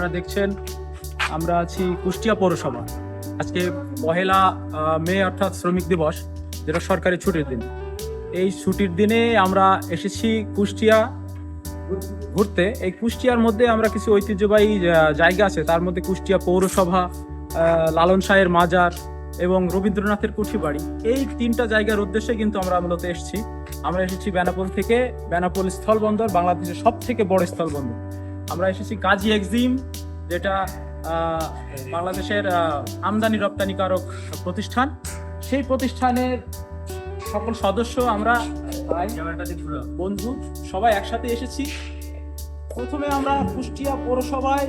আপনারা দেখছেন আমরা আছি কুষ্টিয়া পৌরসভা। আজকে 1 মে অর্থাৎ শ্রমিক দিবস, যেটা সরকারি ছুটির দিন। এই ছুটির দিনে আমরা এসেছি কুষ্টিয়া ঘুরতে। এই কুষ্টিয়ার মধ্যে আমরা কিছু ঐতিহ্যবাহী জায়গা আছে, তার মধ্যে কুষ্টিয়া পৌরসভা, লালন শাহের মাজার এবং রবীন্দ্রনাথের কুঠি বাড়ি। এই 3টা জায়গার উদ্দেশ্যে কিন্তু আমরা মূলত এসেছি। আমরা এসেছি বেনাপোল থেকে। বেনাপোল স্থলবন্দর বাংলাদেশের সব থেকে বড় স্থলবন্দর। আমরা এসেছি কাজী এক্সিম, যেটা বাংলাদেশের আমদানি রপ্তানিকারক প্রতিষ্ঠান। সেই প্রতিষ্ঠানের সকল সদস্য, আমরা বন্ধু সবাই একসাথে এসেছি। প্রথমে আমরা কুষ্টিয়া পৌরসভায়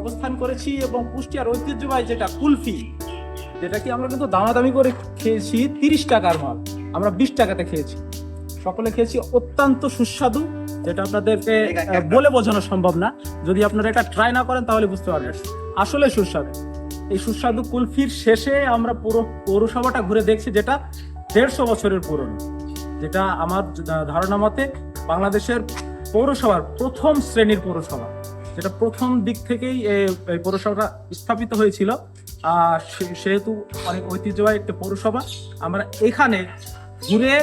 অবস্থান করেছি এবং কুষ্টিয়ার ঐতিহ্যবাহী যেটা কুলফি, যেটা কি আমরা কিন্তু দামাদামি করে খেয়েছি। 30 টাকার মাল আমরা 20 টাকাতে খেয়েছি। সকলে খেয়েছি, অত্যন্ত সুস্বাদু, যেটা আপনাদেরকে বলে বোঝানো সম্ভব না। যদি আপনারা এটা ট্রাই না করেন তাহলে বুঝতে পারবেন আসলে সুস্বাদু। এই সুস্বাদু কুলফির শেষে আমরা পুরো পৌরসভাটা ঘুরে দেখছি, যেটা 150 বছরের পুরনো, যেটা আমার ধারণা মতে বাংলাদেশের পৌরসভার প্রথম শ্রেণীর পৌরসভা, যেটা প্রথম দিক থেকেই এই পৌরসভাটা স্থাপিত হয়েছিল। সেহেতু অনেক ঐতিহ্যবাহী একটা পৌরসভা। আমরা এখানে ঘুরে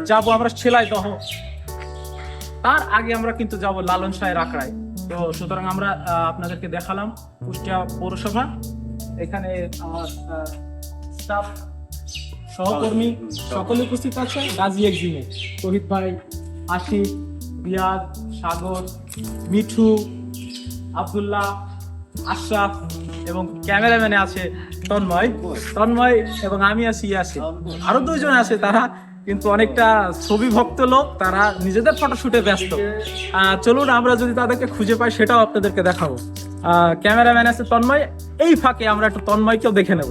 যাব আমরা ছেলাইদহ, তার আগে আমরা কিন্তু যাব লালন শাহের আখড়ায়। তো সুতরাং আমরা আপনাদেরকে দেখালাম কুষ্টিয়া পৌরসভা। এখানে আমার স্টাফ, সহকর্মী সকলে উপস্থিত আছে। গাজী এক্সিমে শহীদ ভাই, আশিক, রিয়াদ, সাগর, মিঠু, আব্দুল্লাহ, আশরাফ এবং ক্যামেরাম্যানে আছে তন্ময় এবং আমি আছি ইয়াসিন। আরো 2 জন আছে, তারা কিন্তু অনেকটা ছবি ভক্ত লোক, তারা নিজেদের ফটোশুটে ব্যস্ত। চলুন আমরা যদি তাদেরকে খুঁজে পাই সেটাও আপনাদেরকে দেখাবো। ক্যামেরাম্যান আছে তন্ময়, এই ফাঁকে আমরা একটু তন্ময়কেও দেখে নেব।